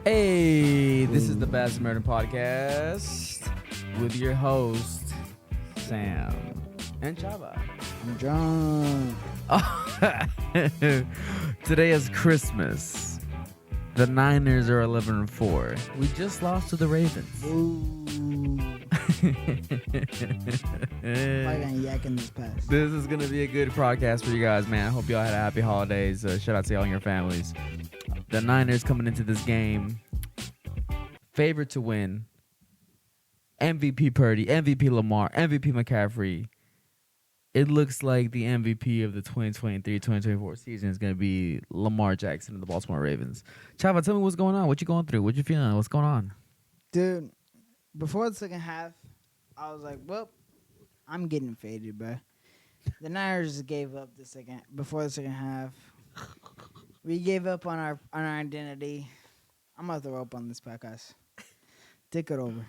Hey, this is the Bad Samaritan Podcast with your host, Sam and Chava. I'm John. Today is Christmas. The Niners are 11-4. We just lost to the Ravens. Ooh. I got yak in this pass. This is going to be a good podcast for you guys, man. I hope y'all had a happy holidays. Shout out to y'all and your families. The Niners coming into this game, favorite to win. MVP Purdy, MVP Lamar, MVP McCaffrey. It looks like the MVP of the 2023-2024 season is going to be Lamar Jackson and the Baltimore Ravens. Chava, tell me what's going on. What you going through? What you feeling? What's going on? Dude, before the second half, I was like, well, I'm getting faded, bro. The Niners just gave up before the second half. We gave up on our identity. I'm going to throw up on this podcast. Take it over.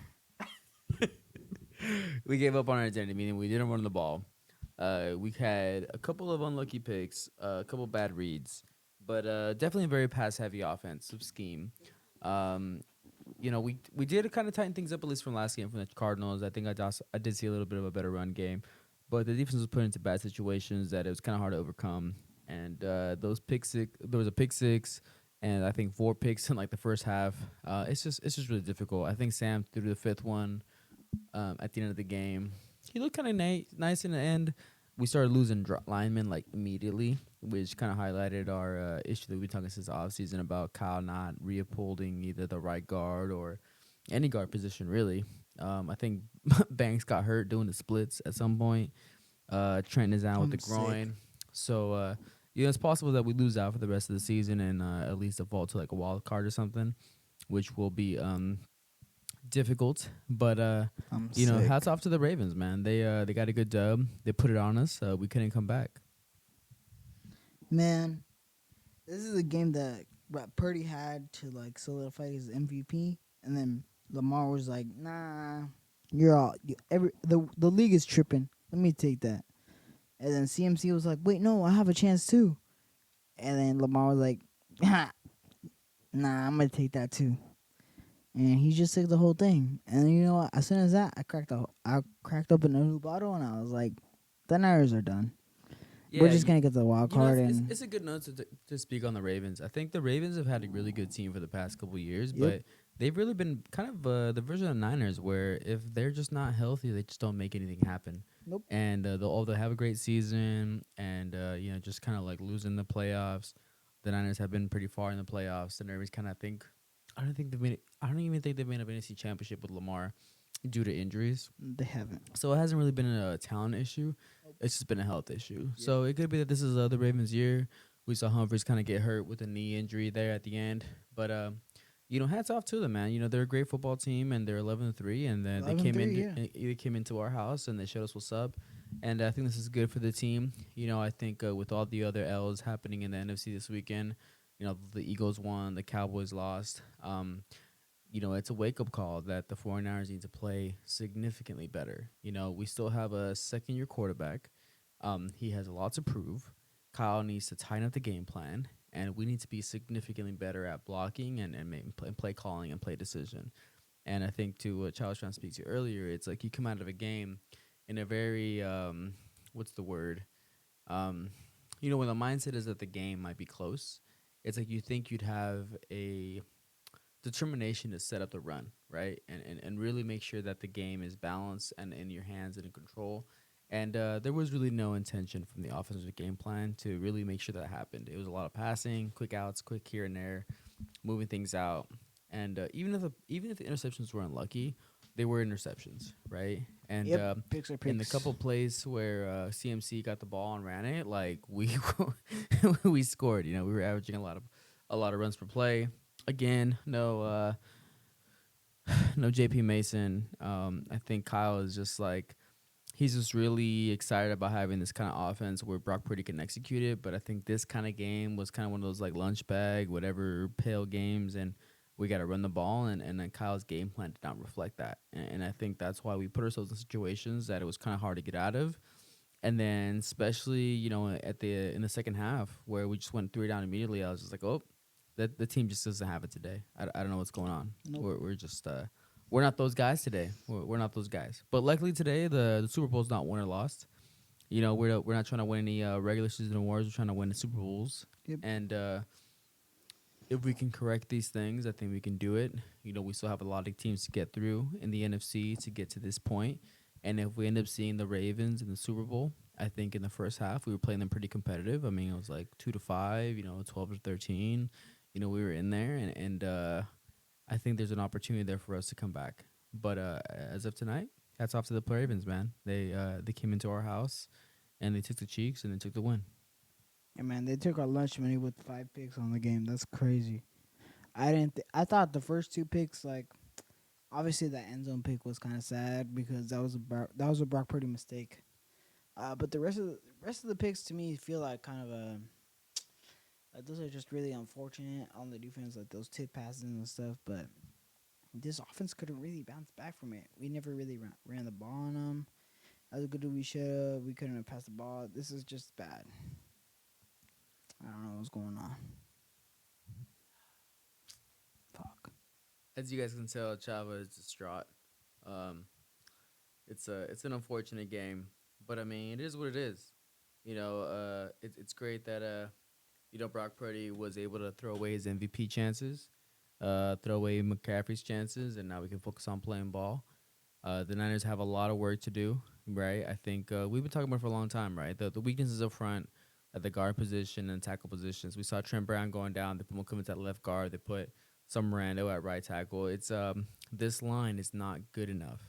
We gave up on our identity, meaning we didn't run the ball. We had a couple of unlucky picks, a couple bad reads, but definitely a very pass-heavy offensive scheme. We did kind of tighten things up, at least from last game from the Cardinals. I think I did see a little bit of a better run game, but the defense was put into bad situations that it was kind of hard to overcome. And there was a pick six, and I think 4 picks in like the first half. It's just really difficult. I think Sam threw the 5th one at the end of the game. He looked kind of nice in the end. We started losing linemen like immediately, which kind of highlighted our issue that we've been talking since the offseason about Kyle not reupholding either the right guard or any guard position, really. I think Banks got hurt doing the splits at some point. Trent is out with the groin. Sick. So, it's possible that we lose out for the rest of the season and at least default to like a wild card or something, which will be difficult. But, hats off to the Ravens, man. They got a good dub. They put it on us. We couldn't come back. Man, this is a game that Purdy had to like solidify his MVP, and then Lamar was like, "Nah, you're all the league is tripping. Let me take that." And then CMC was like, "Wait, no, I have a chance too." And then Lamar was like, "Nah, I'm gonna take that too." And he just took the whole thing. And you know what? As soon as that, I cracked open a new bottle, and I was like, "The Niners are done. We're just gonna get the wild card." It's a good note to speak on the Ravens. I think the Ravens have had a really good team for the past couple of years, but they've really been kind of the version of the Niners where if they're just not healthy, they just don't make anything happen. Nope. And they'll have a great season, and just kind of like losing the playoffs. The Niners have been pretty far in the playoffs, and everybody's kind of think. I don't even think they've made a NFC Championship with Lamar due to injuries. They haven't. So it hasn't really been a talent issue. It's just been a health issue. Yeah. So it could be that this is the Ravens' year. We saw Humphries kind of get hurt with a knee injury there at the end. But, hats off to them, man. They're a great football team, and they're 11-3. And they came into our house, and they showed us what's up. And I think this is good for the team. I think with all the other L's happening in the NFC this weekend, the Eagles won, the Cowboys lost. It's a wake-up call that the 49ers need to play significantly better. We still have a second-year quarterback. He has a lot to prove. Kyle needs to tighten up the game plan, and we need to be significantly better at blocking and play calling and play decision. And I think, to what Charles was trying to speak to earlier, it's like you come out of a game in a very, what's the word? When the mindset is that the game might be close, it's like you think you'd have a determination to set up the run, right? And really make sure that the game is balanced and in your hands and in control. And there was really no intention from the offensive game plan to really make sure that happened. It was a lot of passing, quick outs, quick here and there, moving things out. And even if the interceptions were unlucky, they were interceptions, right? And picks are picks. In the couple plays where CMC got the ball and ran it, like we we scored. We were averaging a lot of runs per play. Again, no JP Mason. I think Kyle is just like he's just really excited about having this kind of offense where Brock Purdy can execute it. But I think this kind of game was kind of one of those like lunch bag, whatever pale games, and we got to run the ball, and then Kyle's game plan did not reflect that. And I think that's why we put ourselves in situations that it was kind of hard to get out of. And then especially, in the second half where we just went 3 down immediately, I was just like, oh, that the team just doesn't have it today. I don't know what's going on. Nope. We're just we're not those guys today. We're not those guys. But luckily today, the Super Bowl's not won or lost. We're not trying to win any regular season awards. We're trying to win the Super Bowls. Yep. And if we can correct these things, I think we can do it. We still have a lot of teams to get through in the NFC to get to this point. And if we end up seeing the Ravens in the Super Bowl, I think in the first half we were playing them pretty competitive. I mean, it was like 2-5, 12-13. We were in there, and I think there's an opportunity there for us to come back. But as of tonight, hats off to the Ravens, man. They came into our house, and they took the cheeks and they took the win. Yeah, man, they took our lunch money with 5 picks on the game. That's crazy. I didn't. I thought the first 2 picks, like, obviously that end zone pick was kind of sad because that was a Brock Purdy mistake. But the rest of the picks to me feel like kind of like those are just really unfortunate on the defense, like those tip passes and stuff. But this offense couldn't really bounce back from it. We never really ran the ball on them as good as we should have. We couldn't have passed the ball. This is just bad. I don't know what's going on. Fuck. As you guys can tell, Chava is distraught. It's an unfortunate game, but I mean, it is what it is. It's great that Brock Purdy was able to throw away his MVP chances, throw away McCaffrey's chances, and now we can focus on playing ball. The Niners have a lot of work to do, right? I think we've been talking about it for a long time, right? The weaknesses up front at the guard position and tackle positions. We saw Trent Brown going down. They put McCummins at left guard. They put some Rando at right tackle. It's this line is not good enough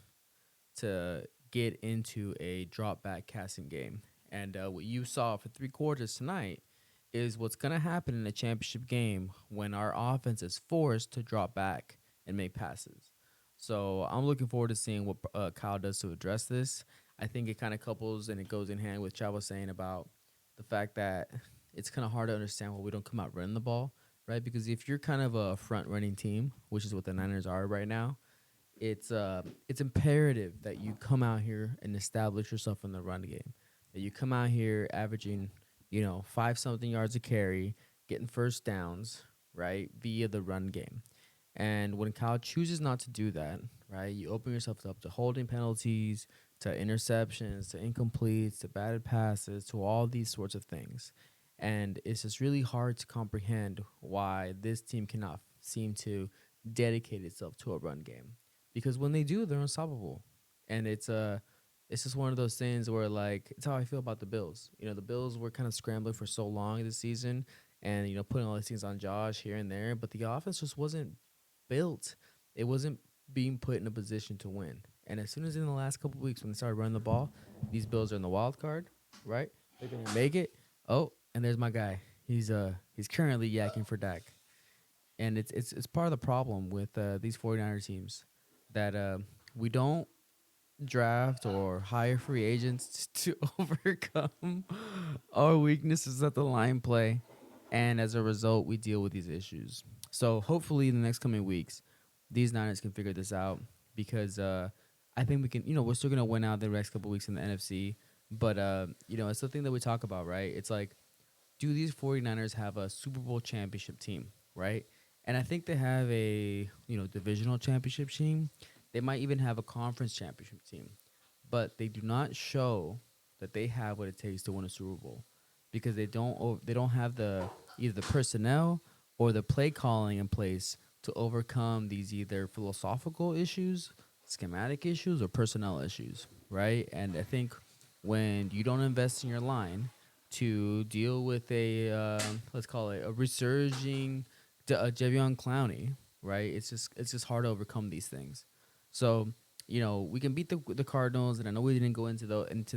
to get into a drop back passing game. And what you saw for 3 quarters tonight is what's going to happen in a championship game when our offense is forced to drop back and make passes. So I'm looking forward to seeing what Kyle does to address this. I think it kind of couples and it goes in hand with Chava saying about the fact that it's kind of hard to understand why we don't come out running the ball, right? Because if you're kind of a front-running team, which is what the Niners are right now, it's imperative that you come out here and establish yourself in the run game. That you come out here averaging, 5-something yards a carry, getting first downs, right, via the run game. And when Kyle chooses not to do that, right, you open yourself up to holding penalties, to interceptions, to incompletes, to batted passes, to all these sorts of things. And it's just really hard to comprehend why this team cannot seem to dedicate itself to a run game. Because when they do, they're unstoppable. And it's just one of those things where, like, it's how I feel about the Bills. The Bills were kind of scrambling for so long this season and, putting all these things on Josh here and there. But the offense just wasn't built. It wasn't being put in a position to win. And as soon as in the last couple of weeks when they started running the ball, these Bills are in the wild card, right? They're going to make it. Oh, and there's my guy. He's currently yakking for Dak. And it's part of the problem with these 49er teams that we don't draft or hire free agents to overcome our weaknesses at the line play. And as a result, we deal with these issues. So hopefully in the next coming weeks, these Niners can figure this out because I think we can, we're still going to win out the next couple weeks in the NFC. But, it's the thing that we talk about, right? It's like, do these 49ers have a Super Bowl championship team, right? And I think they have a, divisional championship team. They might even have a conference championship team. But they do not show that they have what it takes to win a Super Bowl because they don't have either the personnel or the play calling in place to overcome these either philosophical issues, schematic issues, or personnel issues, right? And I think when you don't invest in your line to deal with a let's call it a resurging Javion Clowney, right? It's just hard to overcome these things. So we can beat the Cardinals, and I know we didn't go into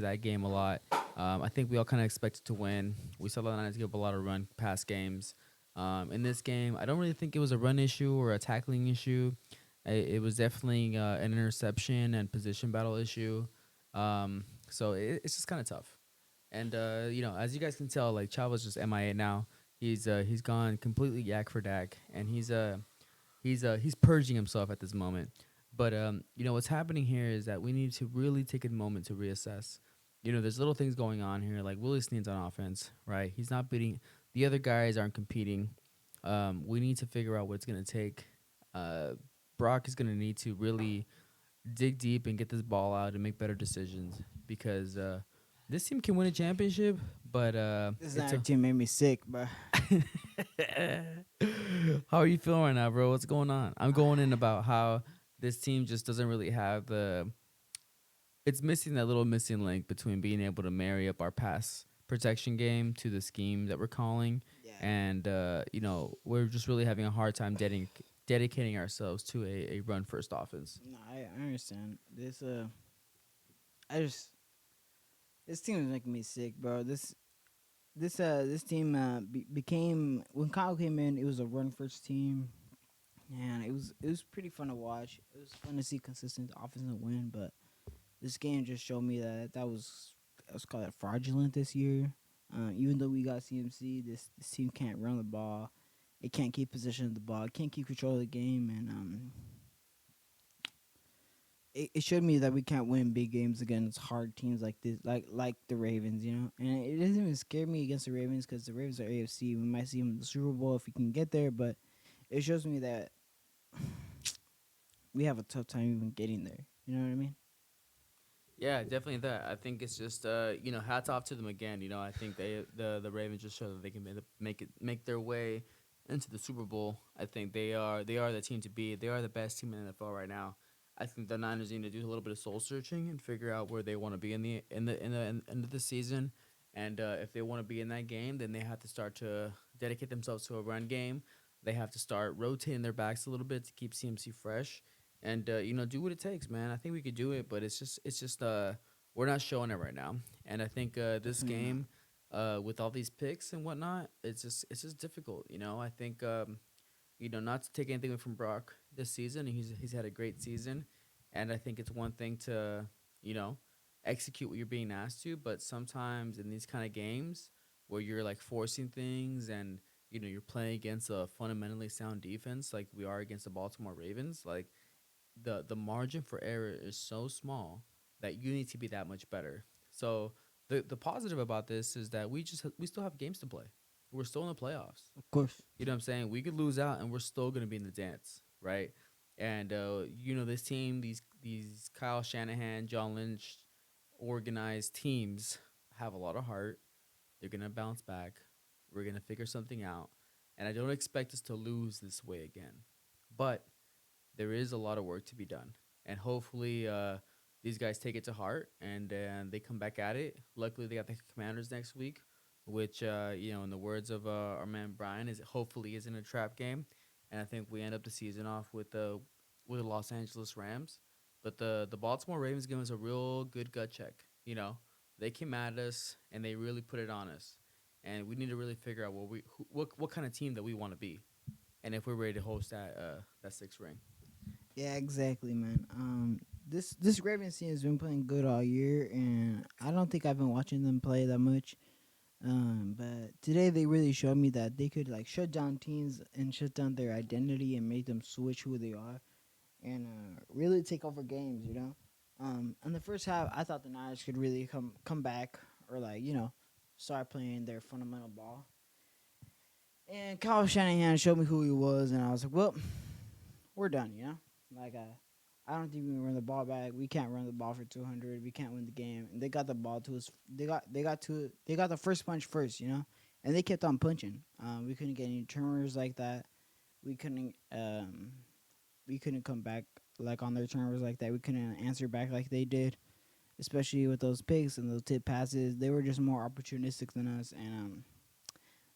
that game a lot. I think we all kind of expected to win. We saw the Niners give up a lot of run pass games. In this game, I don't really think it was a run issue or a tackling issue. It was definitely an interception and position battle issue. So it's just kind of tough. And as you guys can tell, like Chava's just MIA now. He's gone completely yak for Dak, and he's purging himself at this moment. But what's happening here is that we need to really take a moment to reassess. There's little things going on here, like Willie Snead's on offense, right? He's not beating the other guys, aren't competing. we need to figure out what it's gonna take. Uh, Brock is gonna need to really dig deep and get this ball out and make better decisions because this team can win a championship, but This it's entire a. team made me sick, bro. How are you feeling right now, bro? What's going on? I'm going in about how this team just doesn't really have the. It's missing that little missing link between being able to marry up our pass protection game to the scheme that we're calling, Yeah. and we're just really having a hard time dedicating ourselves to a run first offense. No, I understand. I just this team is making me sick, bro. This team became when Kyle came in. It was a run first team, and it was pretty fun to watch. It was fun to see consistent offensive win, but this game just showed me that was called it fraudulent this year. Even though we got CMC, this team can't run the ball. It can't keep possession of the ball. It can't keep control of the game, and it showed me that we can't win big games against hard teams like this, like the Ravens, you know. And it doesn't even scare me against the Ravens because the Ravens are AFC. We might see them in the Super Bowl if we can get there, but it shows me that we have a tough time even getting there. You know what I mean? Yeah, definitely that. I think it's just hats off to them again. I think the Ravens just show that they can make their way into the Super Bowl. I think they are the team to beat. They are the best team in the NFL right now. I think the Niners need to do a little bit of soul searching and figure out where they want to be in the end of the season. And if they want to be in that game, then they have to start to dedicate themselves to a run game. They have to start rotating their backs a little bit to keep CMC fresh and do what it takes, man. I think we could do it, but it's just we're not showing it right now. And I think this Definitely not. game, with all these picks and whatnot, it's just difficult. I think not to take anything away from Brock this season. He's had a great season, and I think it's one thing to you know execute what you're being asked to, but sometimes in these kind of games where you're like forcing things and you're playing against a fundamentally sound defense like we are against the Baltimore Ravens, like the margin for error is so small that you need to be that much better. So the positive about this is that we still have games to play. We're still in the playoffs. Of course. You know what I'm saying? We could lose out and we're still gonna be in the dance, right? And this team, these Kyle Shanahan, John Lynch organized teams have a lot of heart. They're gonna bounce back. We're gonna figure something out. And I don't expect us to lose this way again. But there is a lot of work to be done, and hopefully these guys take it to heart and they come back at it. Luckily, they got the Commanders next week, which in the words of our man Brian, is hopefully isn't a trap game, and I think we end up the season off with the Los Angeles Rams. But the Baltimore Ravens give us a real good gut check. They came at us and they really put it on us, and we need to really figure out what kind of team that we want to be, and if we're ready to host that sixth ring. Yeah, exactly, man. This Ravens team has been playing good all year, and I don't think I've been watching them play that much. But today they really showed me that they could like shut down teams and shut down their identity and make them switch who they are, and really take over games. In the first half, I thought the Niners could really come back or start playing their fundamental ball. And Kyle Shanahan showed me who he was, and I was like, well, we're done. Like I don't think we can run the ball back. We can't run the ball for 200. We can't win the game. And they got the ball to us. They got the first punch first, and they kept on punching. We couldn't get any turnovers like that. We couldn't come back like on their turnovers like that. We couldn't answer back like they did, especially with those picks and those tip passes. They were just more opportunistic than us, and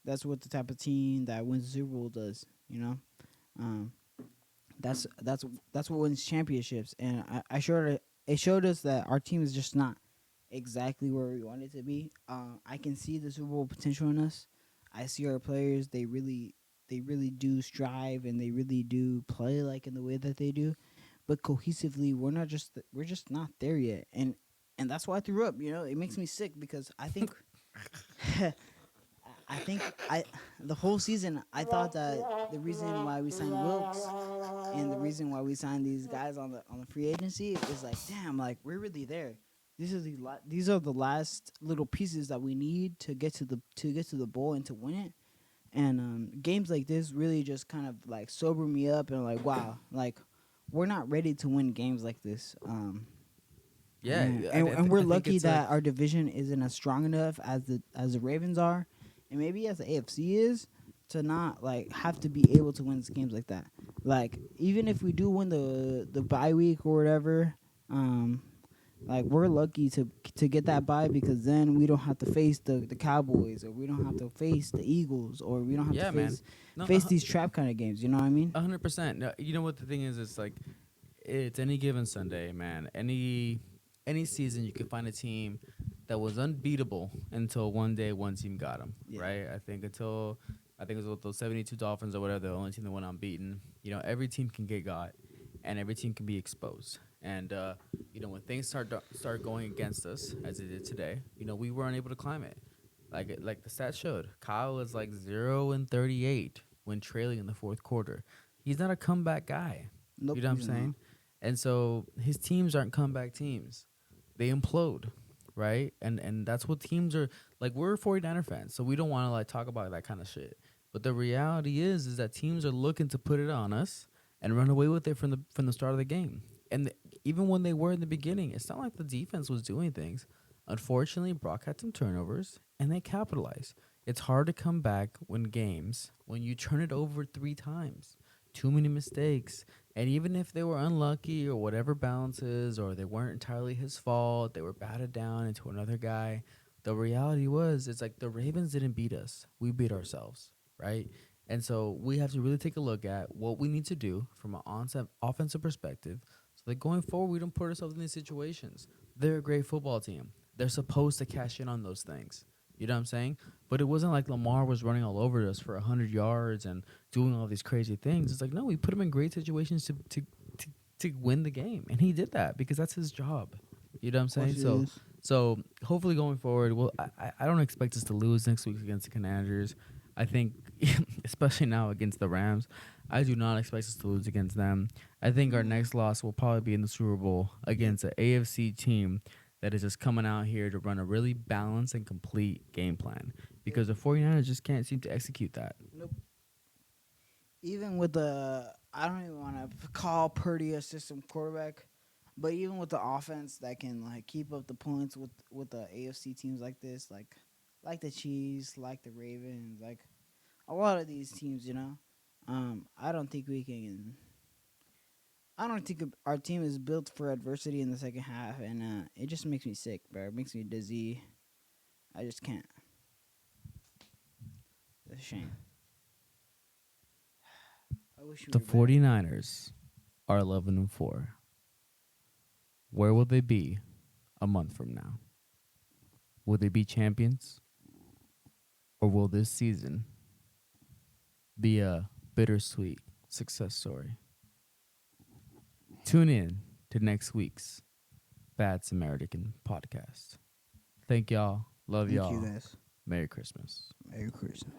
that's what the type of team that wins the Super Bowl does. Um, that's what wins championships. And it showed us that our team is just not exactly where we want it to be. I can see the Super Bowl potential in us. I see our players. They really do strive and they really do play like in the way that they do. But cohesively, we're just not there yet. And that's why I threw up. It makes me sick because I think I think the whole season I thought that the reason why we signed Wilkes and the reason why we signed these guys on the free agency is like, damn, like we're really there. These are the last little pieces that we need to get to the bowl and to win it. And games like this really just kind of like sober me up and like, wow, like we're not ready to win games like this. Yeah, And we're I think lucky it's a that our division isn't as strong enough as the Ravens are, and maybe as the AFC is, to not like have to be able to win games like that. Like even if we do win the bye week or whatever, um, like we're lucky to get that bye because then we don't have to face the Cowboys, or we don't have to face the Eagles, or we don't have to yeah, man. face No, face these trap kind of games. You know what I mean? 100%. No, you know what the thing is? It's like it's any given Sunday, man. Any season, you could find a team that was unbeatable until one day one team got them. Yeah. Right? I think it was with those 72 Dolphins or whatever, the only team that went unbeaten. You know, every team can get got, and every team can be exposed. And you know, when things start going against us, as it did today, you know, we weren't able to climb it. Like the stats showed, Kyle was like 0-38 when trailing in the fourth quarter. He's not a comeback guy. Nope. You know what I'm he's not. saying? And so his teams aren't comeback teams. They implode, right? And that's what teams are like. We're 49er fans, so we don't want to like talk about that kind of shit. But the reality is that teams are looking to put it on us and run away with it from the start of the game. And even when they were in the beginning, it's not like the defense was doing things. Unfortunately, Brock had some turnovers, and they capitalized. It's hard to come back when you turn it over 3 times. Too many mistakes. And even if they were unlucky or whatever balances, or they weren't entirely his fault, they were batted down into another guy. The reality was, it's like the Ravens didn't beat us. We beat ourselves, right? And so we have to really take a look at what we need to do from an offensive perspective so that going forward, we don't put ourselves in these situations. They're a great football team. They're supposed to cash in on those things. You know what I'm saying? But it wasn't like Lamar was running all over us for 100 yards and doing all these crazy things. It's like, no, we put him in great situations to win the game. And he did that because that's his job. You know what I'm saying? So hopefully going forward, well, I don't expect us to lose next week against the Commanders. I think, especially now against the Rams, I do not expect us to lose against them. I think our next loss will probably be in the Super Bowl against an AFC team that is just coming out here to run a really balanced and complete game plan, because the 49ers just can't seem to execute that. Nope. Even with I don't even want to call Purdy a system quarterback, but even with the offense that can like keep up the points with the AFC teams like this, like the Chiefs, like the Ravens, like a lot of these teams, you know, I don't think we can. I don't think our team is built for adversity in the second half, and it just makes me sick, bro. It makes me dizzy. I just can't. It's a shame. I wish we The were better. 49ers are 11-4. Where will they be a month from now? Will they be champions? Or will this season be a bittersweet success story? Tune in to next week's Bad Samaritan podcast. Thank y'all. Love Thank y'all. you guys. Merry Christmas. Merry Christmas.